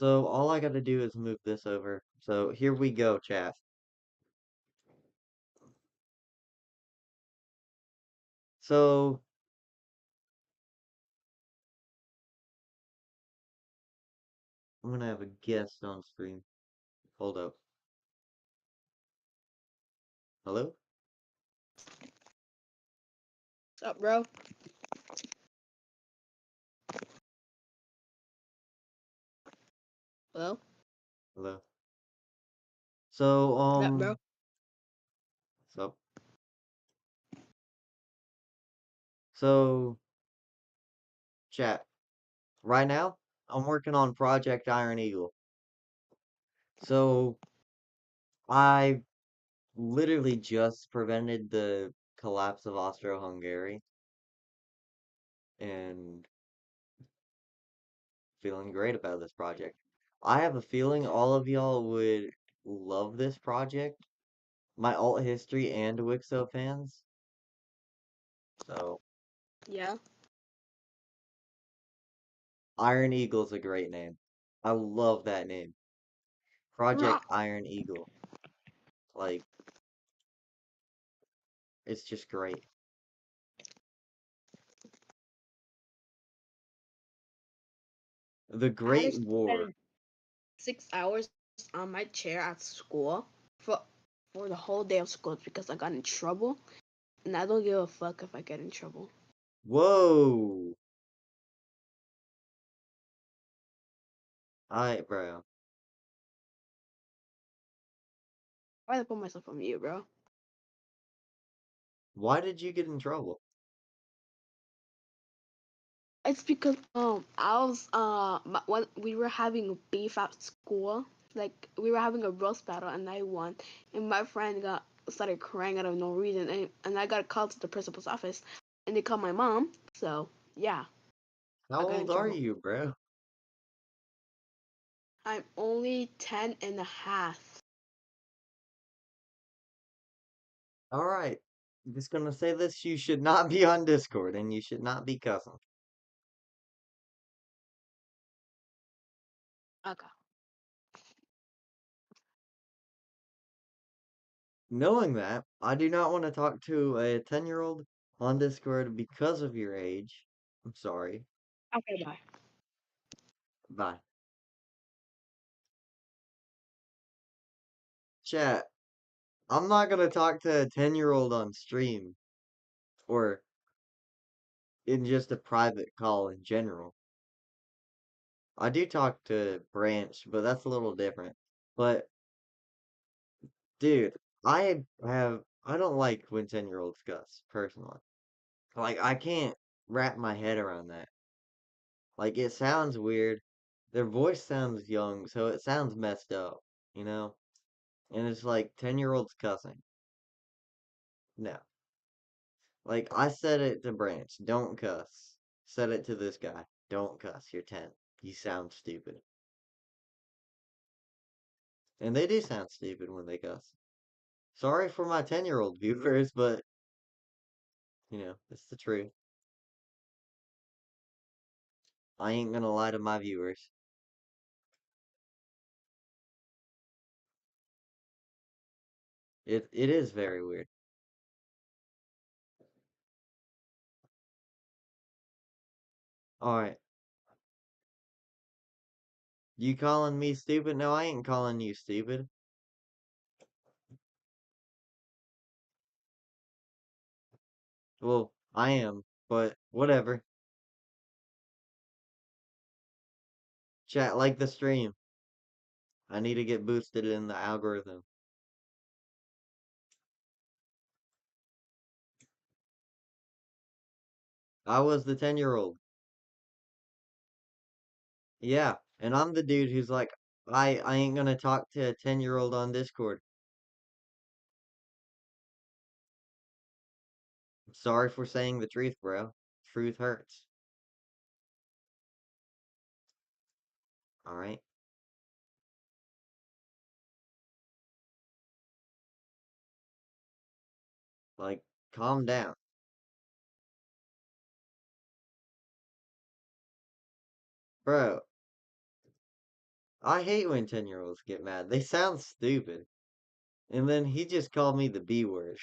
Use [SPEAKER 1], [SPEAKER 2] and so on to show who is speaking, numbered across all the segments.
[SPEAKER 1] So all I gotta do is move this over. So here we go, chat. So I'm gonna have a guest on stream. Hold up. Hello?
[SPEAKER 2] What's up, bro? Hello?
[SPEAKER 1] Hello. So,
[SPEAKER 2] What up, bro?
[SPEAKER 1] so, so, chat. Right now, I'm working on Project Iron Eagle. So, I literally just prevented the collapse of Austro-Hungary and feeling great about this project. I have a feeling all of y'all would love this project, my alt history and Wixo fans. So,
[SPEAKER 2] Yeah.
[SPEAKER 1] Iron Eagle's a great name. I love that name.
[SPEAKER 2] Rah.
[SPEAKER 1] Project Iron Eagle. Like, it's just great. The
[SPEAKER 2] I had to
[SPEAKER 1] Great War.
[SPEAKER 2] spend 6 hours on my chair at school for the whole day of school because I got in trouble, and I don't give a fuck if I get in trouble.
[SPEAKER 1] Whoa! Alright, bro.
[SPEAKER 2] Why did I put myself on mute, bro?
[SPEAKER 1] Why did you get in trouble?
[SPEAKER 2] It's because I was when we were having beef at school, like we were having a roast battle, and I won, and my friend got started crying out of no reason, and I got called to the principal's office, and they called my mom. So yeah,
[SPEAKER 1] How
[SPEAKER 2] I got in
[SPEAKER 1] old are
[SPEAKER 2] trouble.
[SPEAKER 1] you, bro?
[SPEAKER 2] I'm only 10 and a half.
[SPEAKER 1] Alright. I'm just gonna say this, you should not be on Discord, and you should not be cussing.
[SPEAKER 2] Okay.
[SPEAKER 1] Knowing that, I do not want to talk to a 10-year-old on Discord because of your age. I'm sorry.
[SPEAKER 2] Okay, bye.
[SPEAKER 1] Bye. Chat, I'm not gonna talk to a 10-year-old on stream or in just a private call in general. I do talk to Branch, but that's a little different. But dude, I don't like when 10-year-olds cuss, personally. Like I can't wrap my head around that. Like it sounds weird. Their voice sounds young, so it sounds messed up, you know? And it's like 10-year-olds cussing. No. Like I said it to Branch, don't cuss. Said it to this guy, don't cuss, you're 10. You sound stupid. And they do sound stupid when they cuss. Sorry for my 10-year-old viewers, but it's the truth. I ain't gonna lie to my viewers. It is very weird. Alright. You calling me stupid? No, I ain't calling you stupid. Well, I am, but whatever. Chat like the stream. I need to get boosted in the algorithm. I was the 10-year-old. Yeah, and I'm the dude who's like, I ain't gonna talk to a 10-year-old on Discord. Sorry for saying the truth, bro. Truth hurts. Alright? Like, calm down. Bro, I hate when 10-year-olds get mad. They sound stupid. And then he just called me the B word.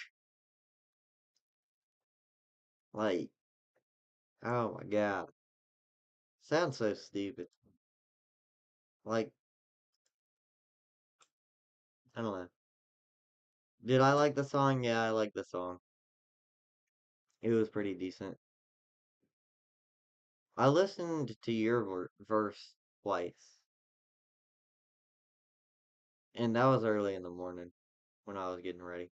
[SPEAKER 1] Like, oh my god. Sounds so stupid. Like, I don't know. Did I like the song? Yeah, I like the song. It was pretty decent. I listened to your verse twice, and that was early in the morning when I was getting ready.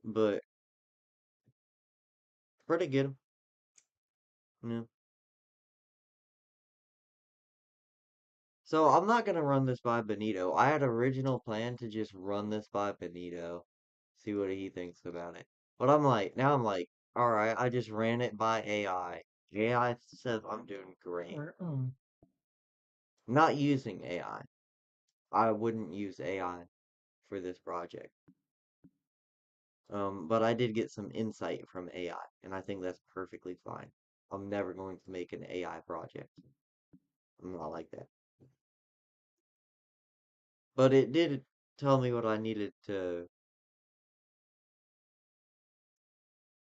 [SPEAKER 1] But pretty good. Yeah. So I'm not gonna run this by Benito. I had original plan to just run this by Benito, see what he thinks about it. But now I'm like, all right, I just ran it by AI. AI says I'm doing great. Not using AI. I wouldn't use AI for this project. But I did get some insight from AI, and I think that's perfectly fine. I'm never going to make an AI project. I'm not like that. But it did tell me what I needed to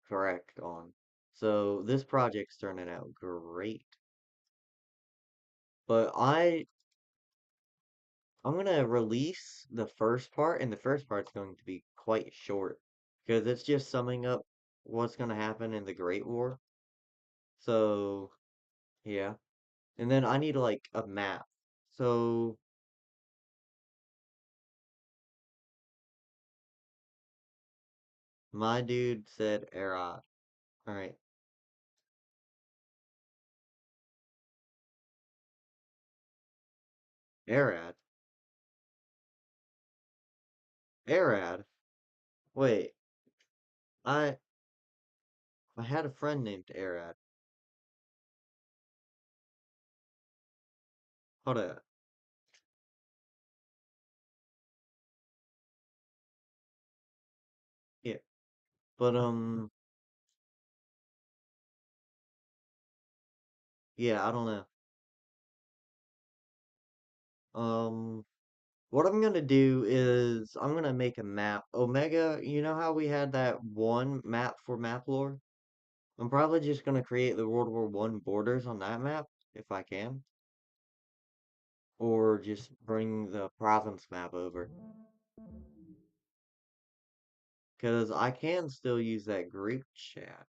[SPEAKER 1] correct on. So this project's turning out great. But I'm gonna release the first part, and the first part's going to be quite short because it's just summing up what's gonna happen in the Great War. So yeah. And then I need like a map. So my dude said Arad. Alright. Arad. Arad. Wait. I I had a friend named Arad. Hold on. Yeah. But yeah, I don't know. What I'm gonna do is I'm gonna make a map. Omega, you know how we had that one map for map lore? I'm probably just gonna create the World War One borders on that map if I can, or just bring the province map over. Because I can still use that group chat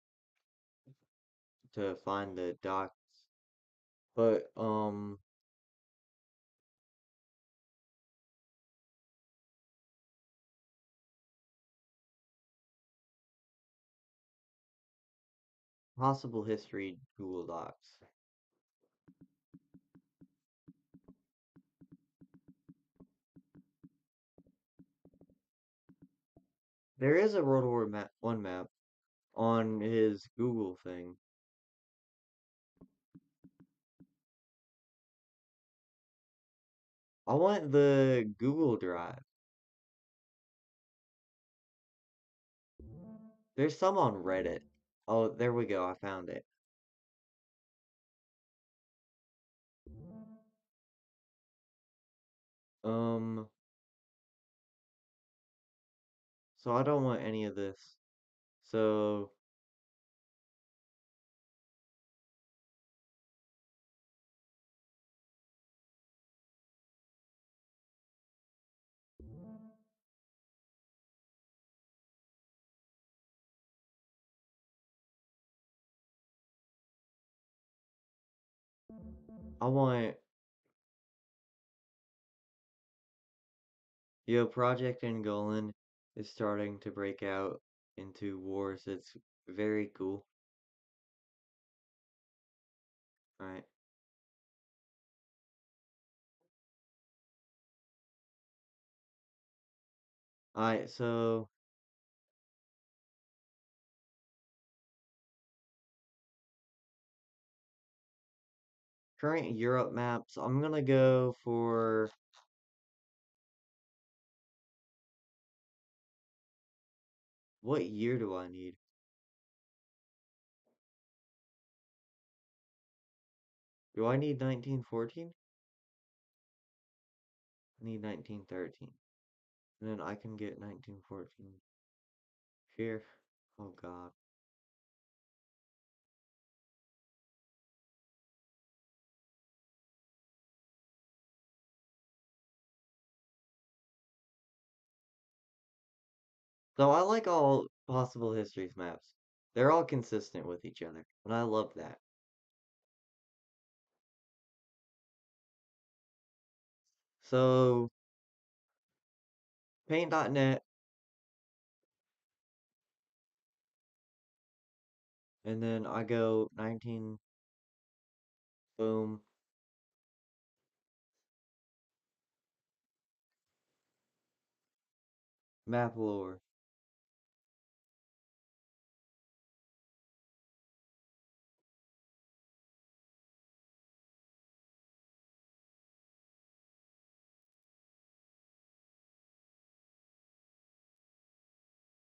[SPEAKER 1] to find the docs. But, possible history Google Docs. There is a World War One map on his Google thing. I want the Google Drive. There's some on Reddit. Oh, there we go. I found it. Um, so I don't want any of this. So I want, Project Angolan is starting to break out into wars. It's very cool. Alright. Alright, so current Europe maps. I'm gonna go for what year do I need? Do I need 1914? I need 1913. And then I can get 1914 here. Oh god. So I like all possible histories maps. They're all consistent with each other, and I love that. So paint.net, and then I go 19, boom, map lore.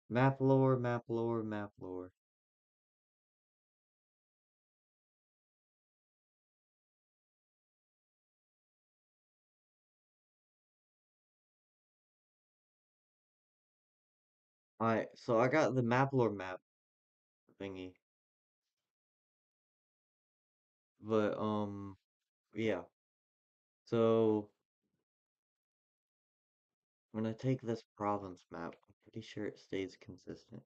[SPEAKER 1] Map lore, map lore, map lore. Alright, so I got the map lore map thingy. But, yeah. So, I'm gonna take this province map. I'm pretty sure it stays consistent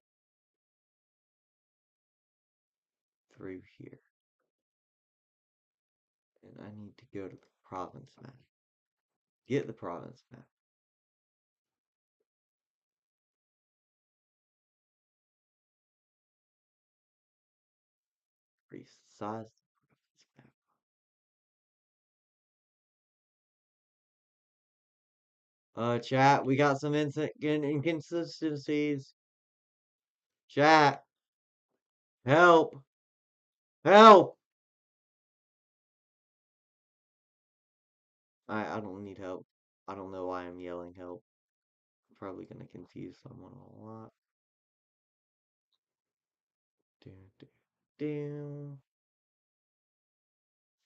[SPEAKER 1] through here. And I need to go to the province map. Get the province map. Resize the province map. Chat, we got some inconsistencies. Chat, help! Help! I don't need help. I don't know why I'm yelling help. I'm probably gonna confuse someone a lot. Do, do, do.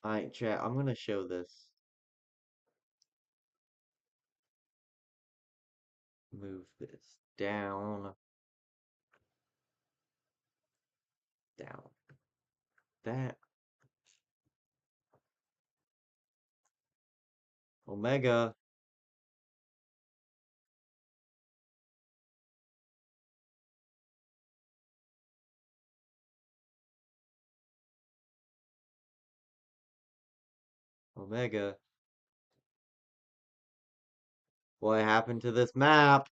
[SPEAKER 1] Alright, chat, I'm gonna show this. Move this down. Down. That. Omega. Omega. What happened to this map?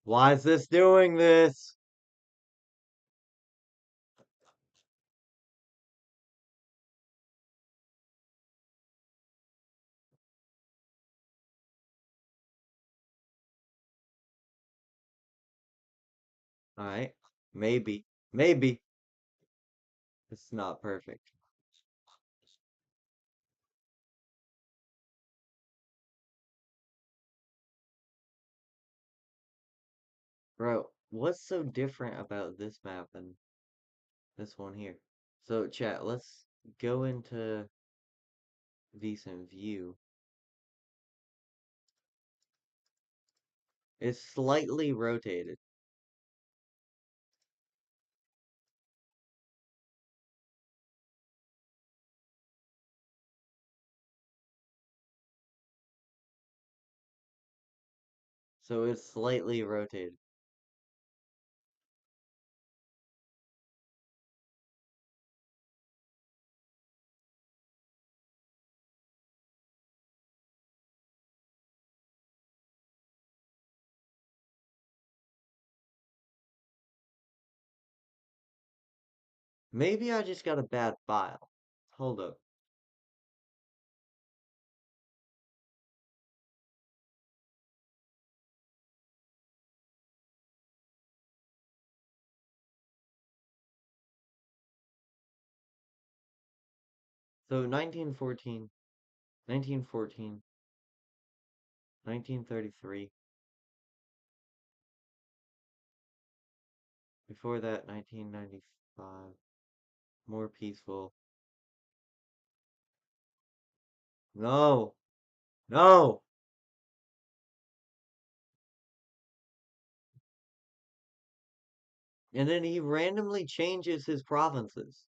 [SPEAKER 1] Why is this doing this? Alright. Maybe. Maybe. It's not perfect. Bro, what's so different about this map and this one here? So, chat, let's go into decent view. It's slightly rotated. So it's slightly rotated. Maybe I just got a bad file. Hold up. So 1914, 1914, 1933. Before that, 1995. More peaceful. No. No. And then he randomly changes his provinces.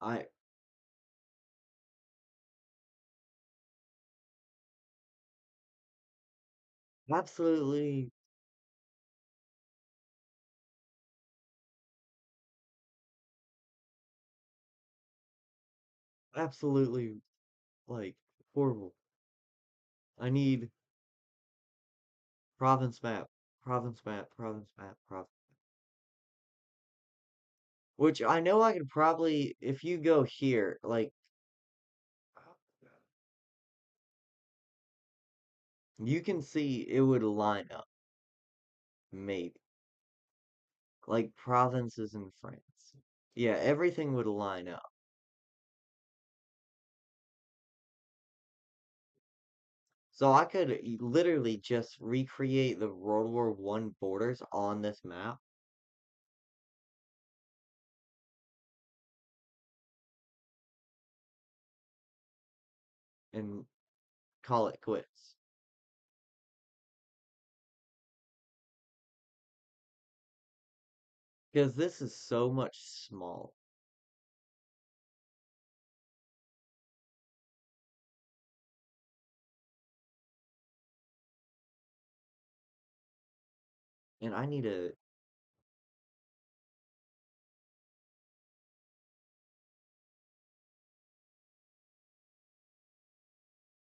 [SPEAKER 1] I absolutely, absolutely, like, horrible. I need province map, province map, province map, province. Which I know I could probably, if you go here, like, you can see it would line up, maybe. Like provinces in France. Yeah, everything would line up. So I could literally just recreate the World War One borders on this map and call it quits. Because this is so much small. And I need a,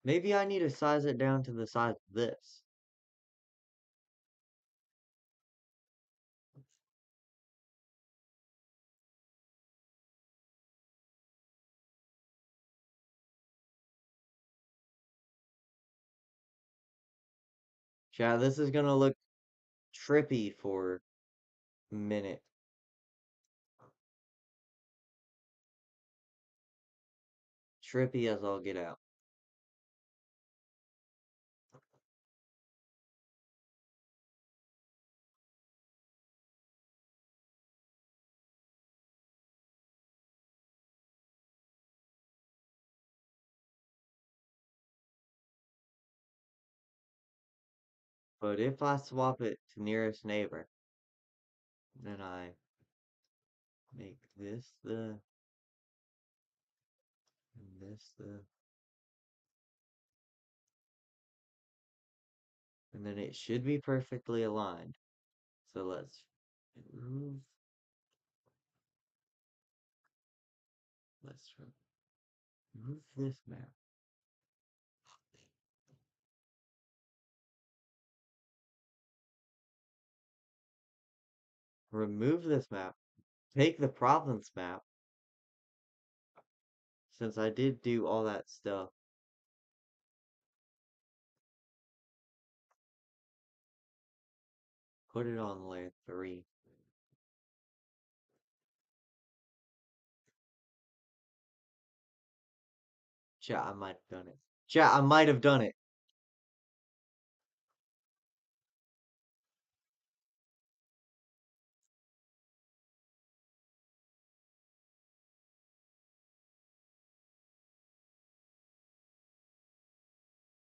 [SPEAKER 1] maybe I need to size it down to the size of this. Yeah, this is gonna look trippy for a minute. Trippy as I'll get out. But if I swap it to nearest neighbor, then I make this the, and this the, and then it should be perfectly aligned. So let's remove, let's remove this map. Remove this map. Take the province map, since I did do all that stuff. Put it on layer 3. Chat, I might have done it. Chat, I might have done it.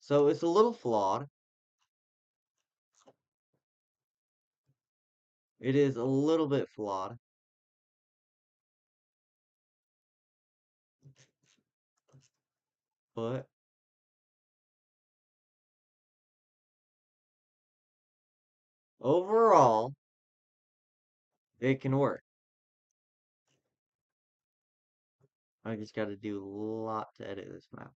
[SPEAKER 1] So it's a little flawed. It is a little bit flawed. But overall, it can work. I just gotta do a lot to edit this map.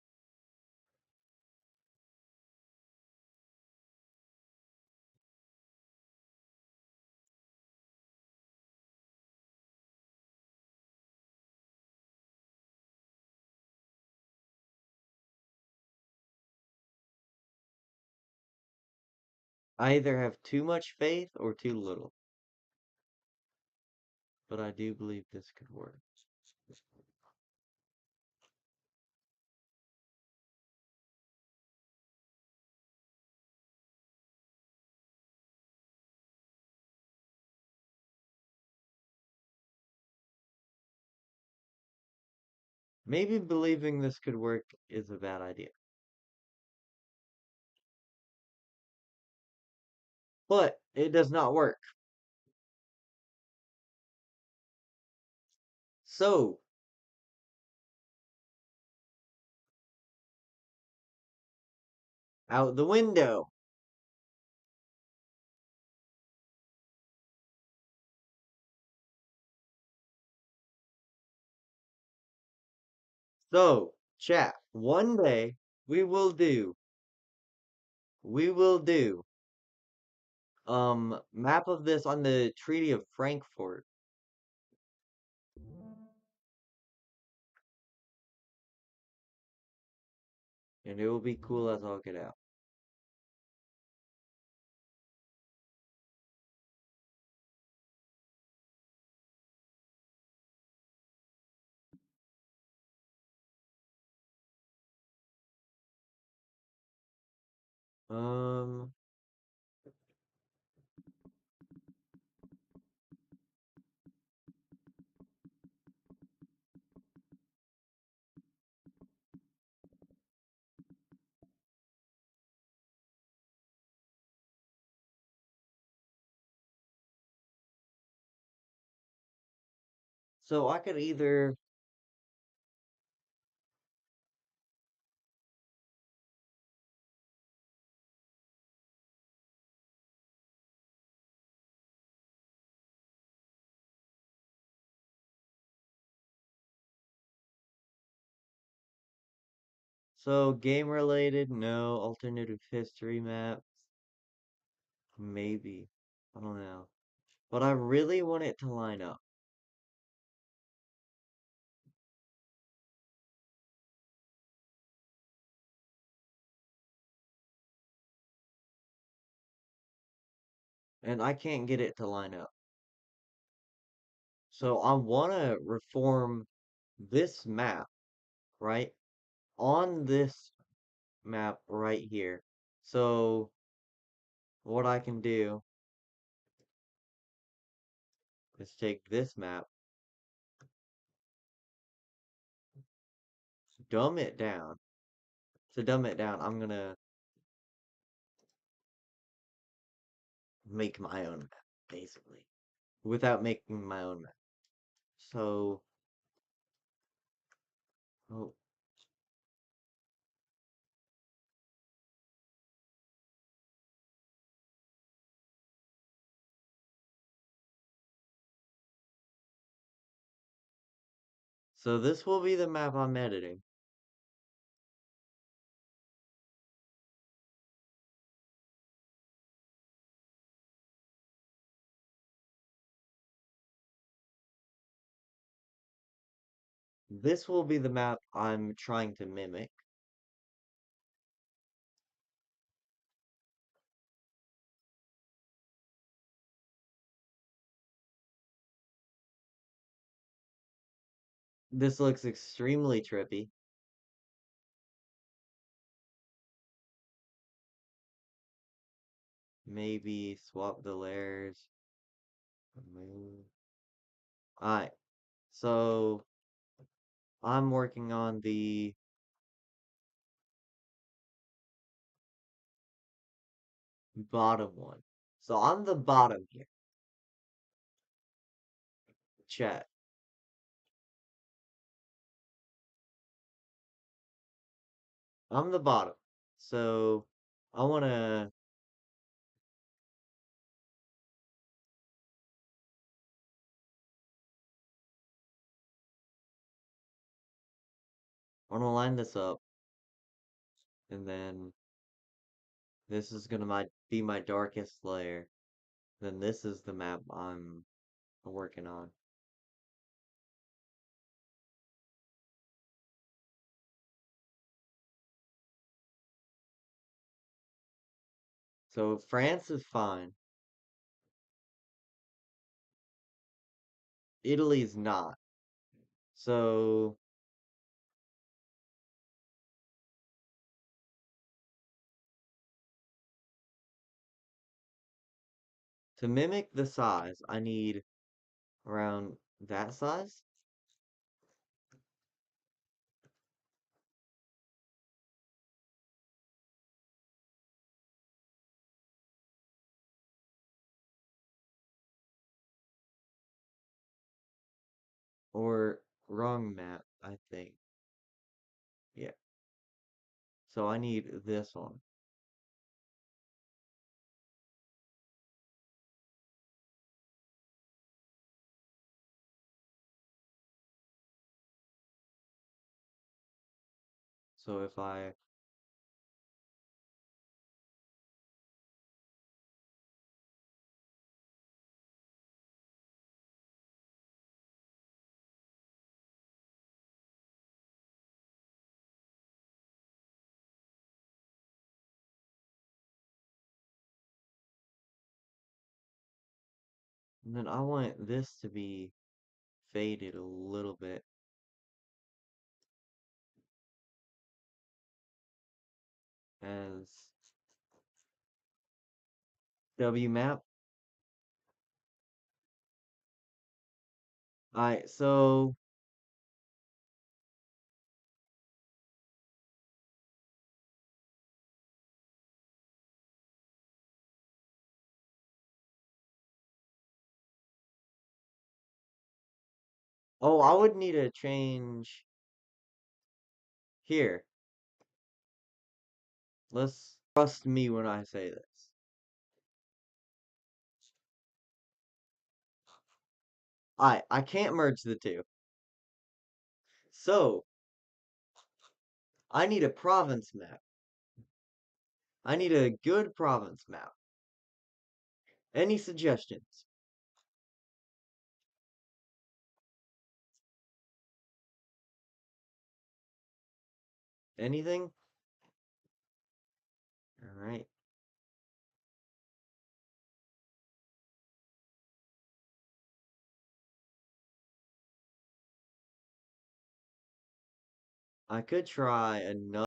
[SPEAKER 1] I either have too much faith or too little. But I do believe this could work. Maybe believing this could work is a bad idea. But it does not work. So, out the window. So, chat, one day we will do map of this on the Treaty of Frankfurt. And it will be cool as all get out. Um so I could either so game related, no alternative history maps, maybe. I don't know. But I really want it to line up. And I can't get it to line up. So I want to reform this map, right? On this map right here. So what I can do is take this map, dumb it down. To dumb it down, I'm gonna make my own map, basically, without making my own map. So, oh, so this will be the map I'm editing. This will be the map I'm trying to mimic. This looks extremely trippy. Maybe swap the layers. Move. Alright, so I'm working on the bottom one. So on the bottom here, chat. On the bottom. So I wanna line this up, and then this is gonna be my darkest layer. Then this is the map I'm working on. So France is fine. Italy's not. So to mimic the size, I need around that size. Or wrong map, I think. Yeah. So I need this one. So if I and then I want this to be faded a little bit as W map. Alright, so oh, I would need to change here. Let's trust me when I say this. I can't merge the two. So, I need a province map. I need a good province map. Any suggestions? Anything? Alright. I could try another.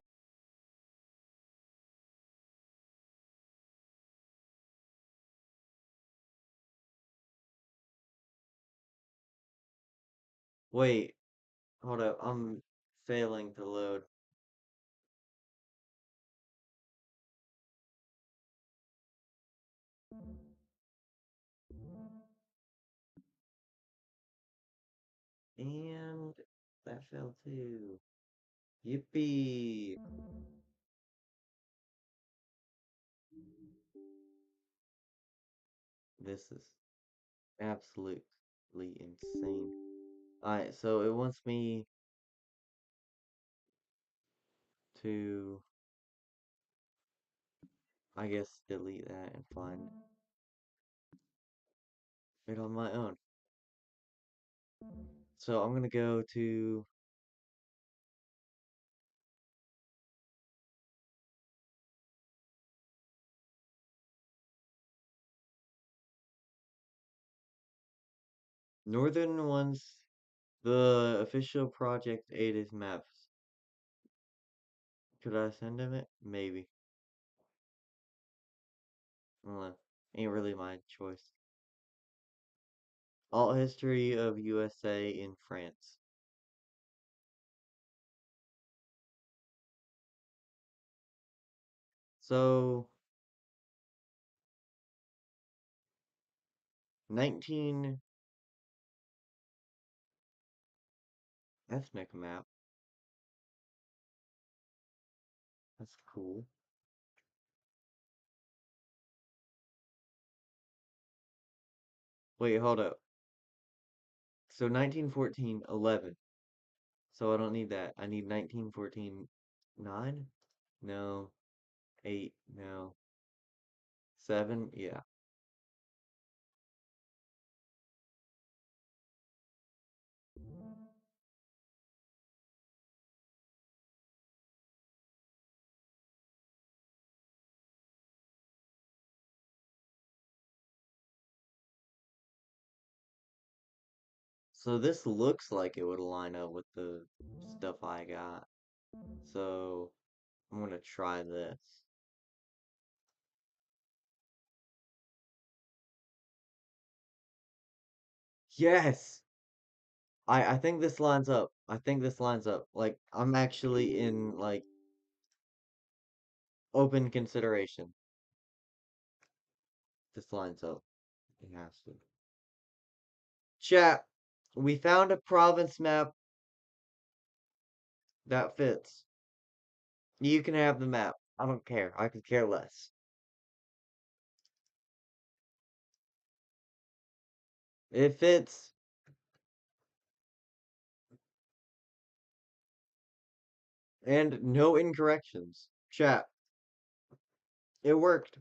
[SPEAKER 1] Wait, hold up. I'm failing to load. And that failed too. Yippee! This is absolutely insane. Alright, so it wants me to, I guess, delete that and find it on my own. So I'm gonna go to Northern ones. The official Project 8 is maps. Could I send him it? Maybe. Well, ain't really my choice. Alt history of USA in France. So 19 ethnic map. That's cool. Wait, hold up. So 1914, 11. So I don't need that. I need 1914, 9? No. 8? No. 7? Yeah. So this looks like it would line up with the stuff I got. So I'm gonna try this. Yes! I think this lines up. I think this lines up. Like, I'm actually in, like, open consideration. This lines up. It has to. Chat! We found a province map that fits. You can have the map. I don't care. I could care less. It fits. And no incorrections. Chat. It worked.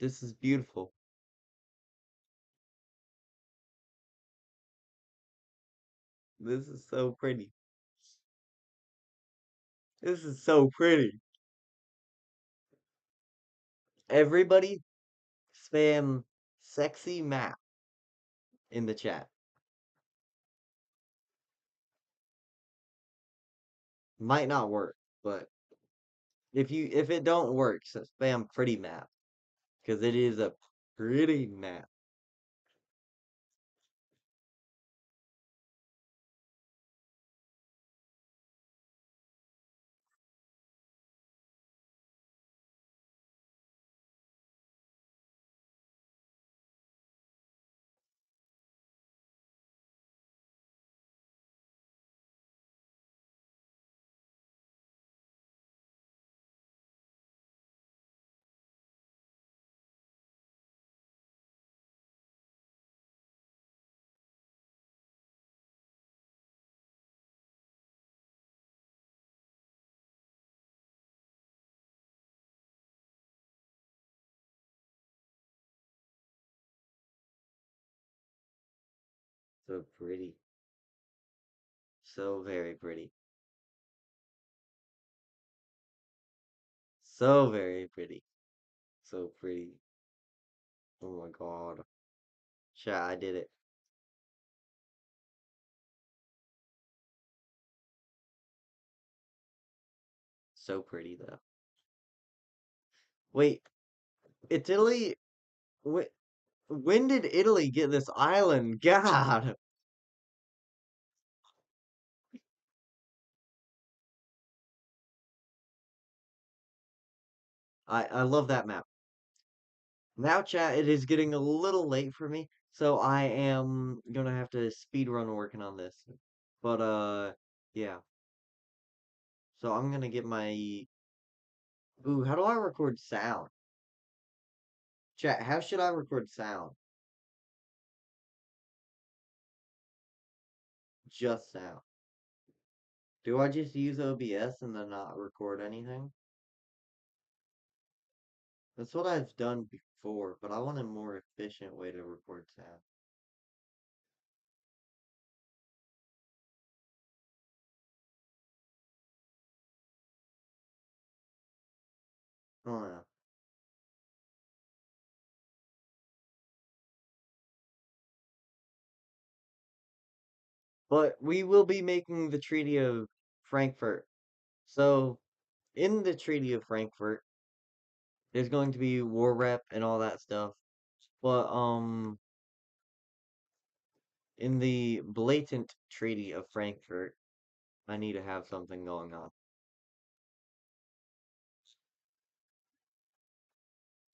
[SPEAKER 1] This is beautiful. This is so pretty. This is so pretty. Everybody spam sexy map in the chat. Might not work, but if it don't work, so spam pretty map because it is a pretty map. So pretty. So very pretty. So very pretty. So pretty. Oh my god. Chat, I did it. So pretty though. Wait, it's Italy? When did Italy get this island? God. I love that map. Now, chat, it is getting a little late for me, so I am gonna have to speed run working on this. But yeah. So I'm gonna get my. Ooh, how do I record sound? Chat, how should I record sound? Just sound. Do I just use OBS and then not record anything? That's what I've done before, but I want a more efficient way to record sound. I don't know. But we will be making the Treaty of Frankfurt. So, in the Treaty of Frankfurt, there's going to be war rep and all that stuff. But in the blatant Treaty of Frankfurt, I need to have something going on.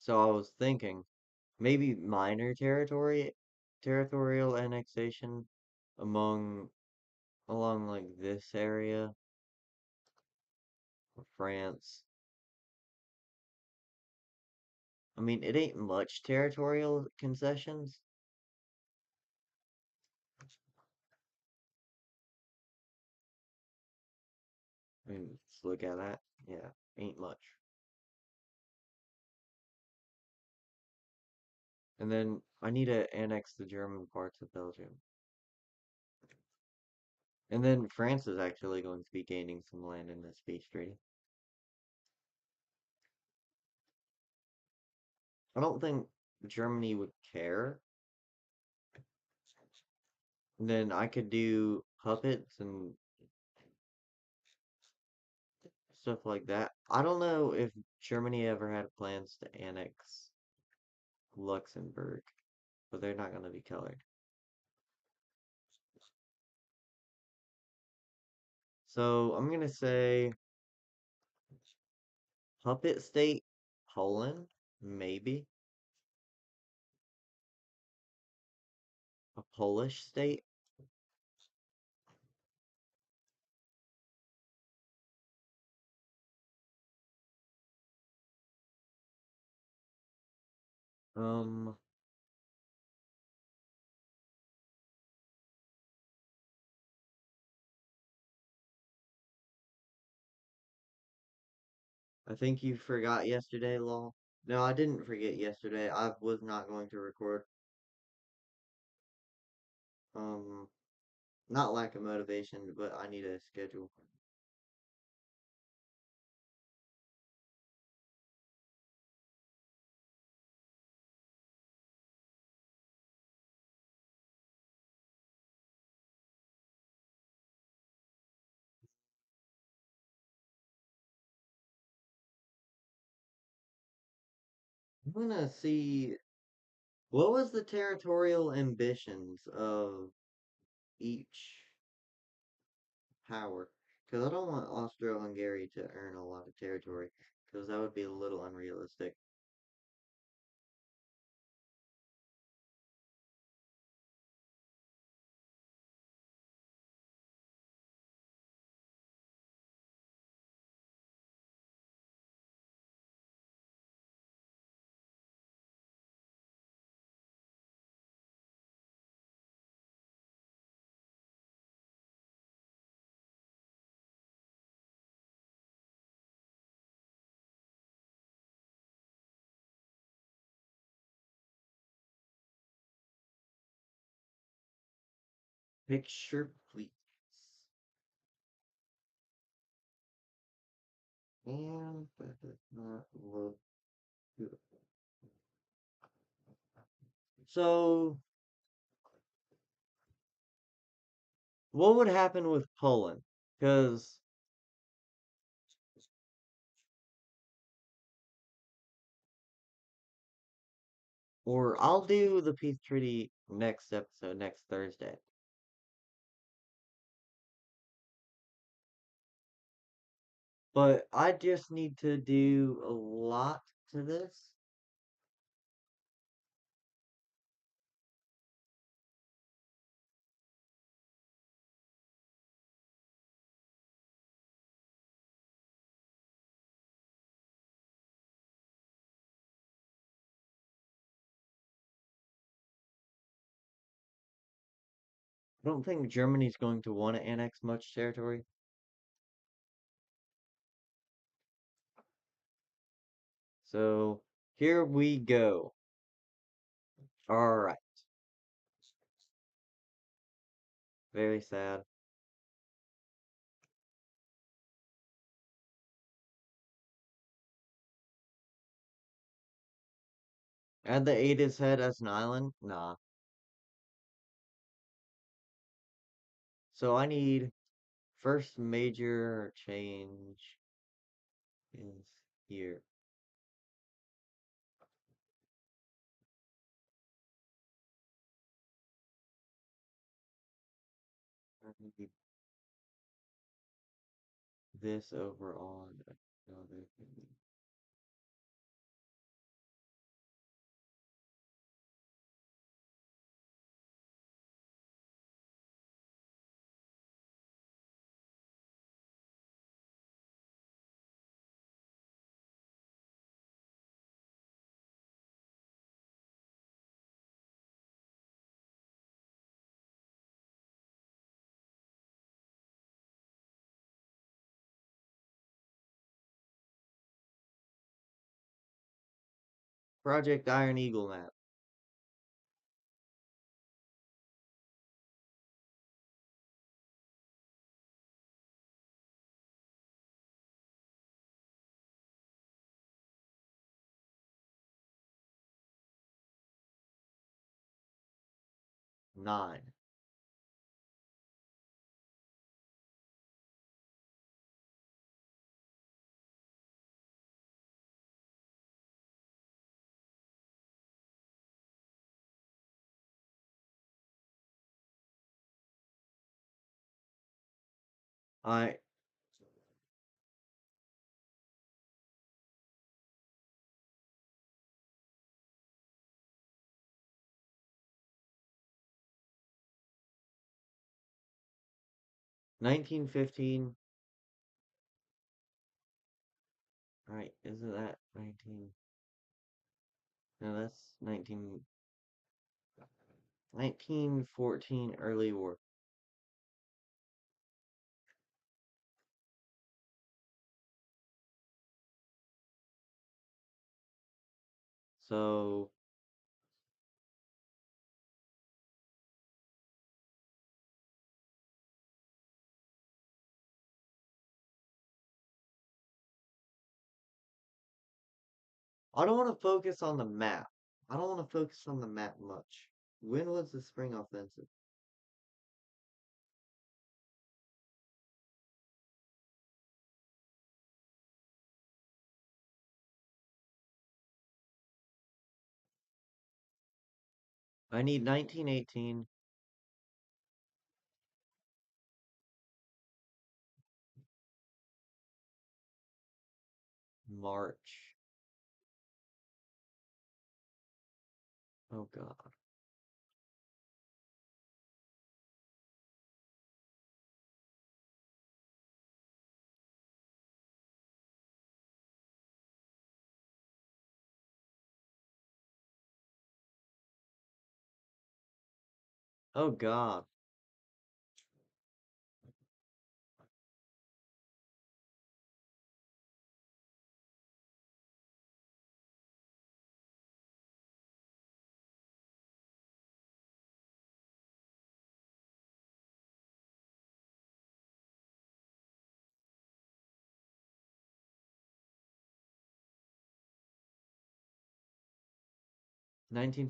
[SPEAKER 1] So I was thinking maybe minor territorial annexation among along like this area of France. I mean, it ain't much territorial concessions. I mean, let's look at that. Yeah, ain't much. And then I need to annex the German parts of Belgium. And then France is actually going to be gaining some land in this peace treaty. I don't think Germany would care. And then I could do puppets and stuff like that. I don't know if Germany ever had plans to annex Luxembourg, but they're not going to be colored. So I'm going to say puppet state Poland. Maybe a Polish state. Um, I think you forgot yesterday, lol. No, I didn't forget yesterday. I was not going to record. Um, Not lack of motivation, but I need a schedule. I'm gonna see what was the territorial ambitions of each power. Because I don't want Austro-Hungary to earn a lot of territory, because that would be a little unrealistic. Picture, please. And that does not look good. So, what would happen with Poland? Because, or I'll do the peace treaty next episode, next Thursday. But I just need to do a lot to this. I don't think Germany's going to want to annex much territory. So here we go. All right. Very sad. Add the Ada's head as an island? Nah. So I need first major change is here. I need this over on another thing. Project Iron Eagle map. 9. I 1915. Right, isn't that 19? No, that's 1914 early war. So I don't want to focus on the map. I don't want to focus on the map much. When was the spring offensive? I need 1918 March. Oh God. Oh God.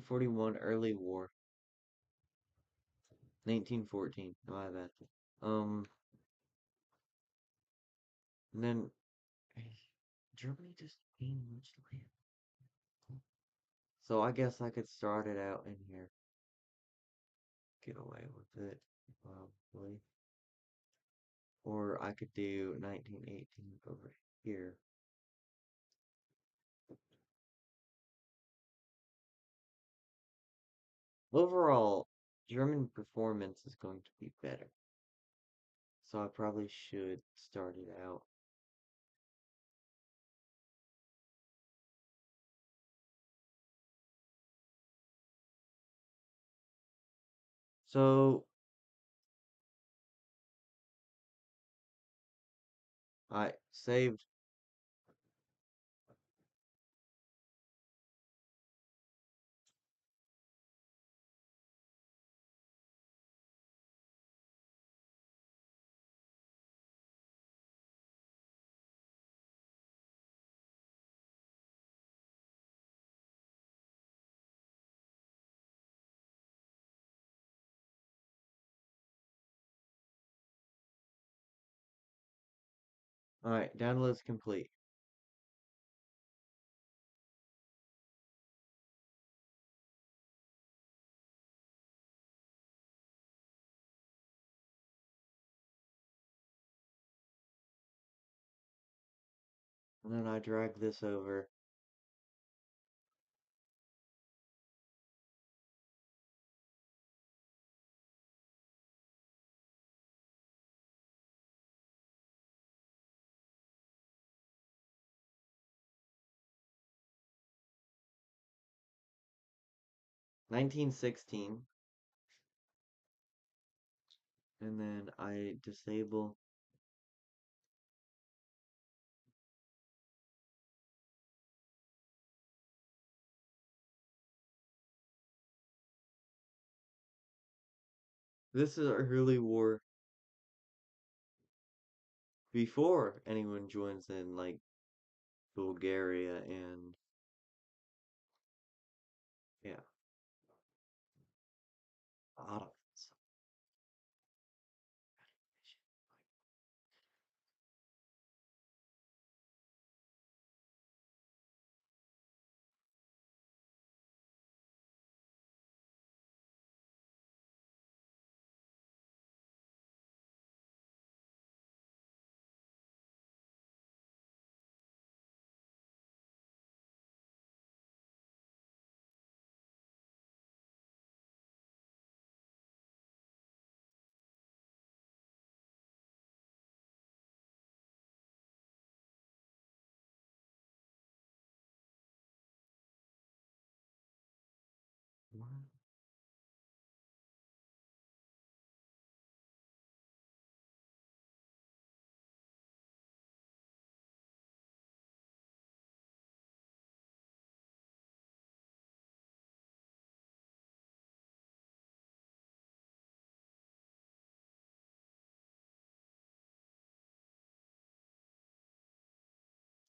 [SPEAKER 1] '41 early war. 1914. My bad. Um, and then Germany just gained much land. So I guess I could start it out in here. Get away with it, probably. Or I could do 1918 over here. Overall, German performance is going to be better. So I probably should start it out. So I saved. Alright, download's complete. And then I drag this over. '16. And then I disable. This is early war before anyone joins in, like Bulgaria and yeah, Ottomans.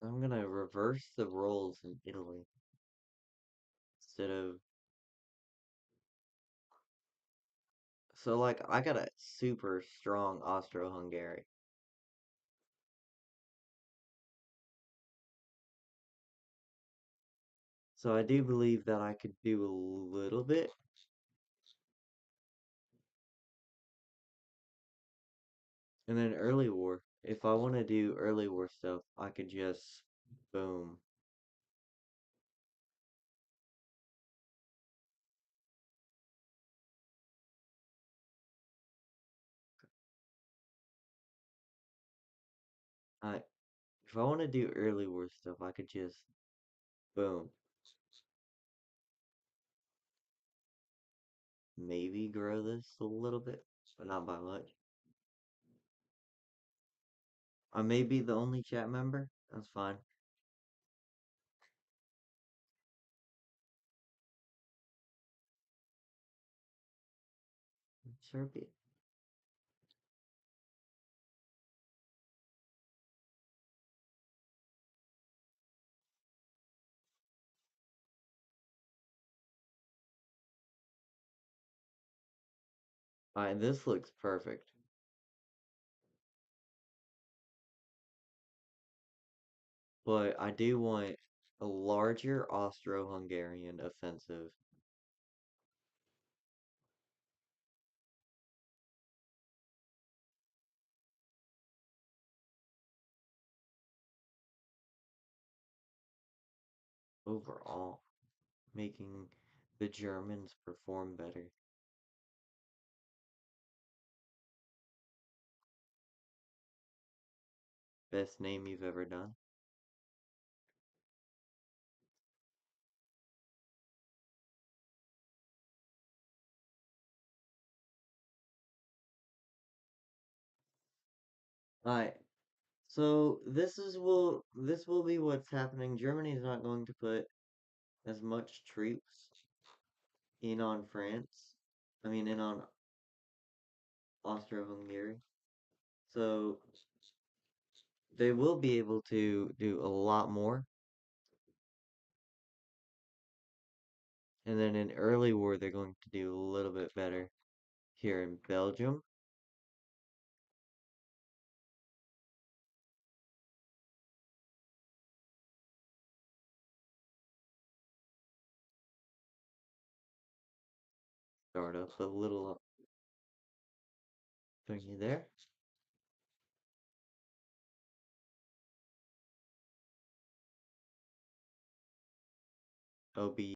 [SPEAKER 1] I'm gonna reverse the roles in Italy instead of so like I got a super strong Austro-Hungary. So I do believe that I could do a little bit. And then early war. If I want to do early war stuff, I could just boom. I if I want to do early war stuff, I could just boom. Maybe grow this a little bit, but not by much. I may be the only chat member. That's fine. Serbia. Alright, this looks perfect. But I do want a larger Austro-Hungarian offensive. Overall, making the Germans perform better. Best name you've ever done. Alright, so this will be what's happening. Germany's not going to put as much troops in on France. I mean in on Austro-Hungary. So they will be able to do a lot more. And then in early war they're going to do a little bit better here in Belgium. Start up a little thingy there. OB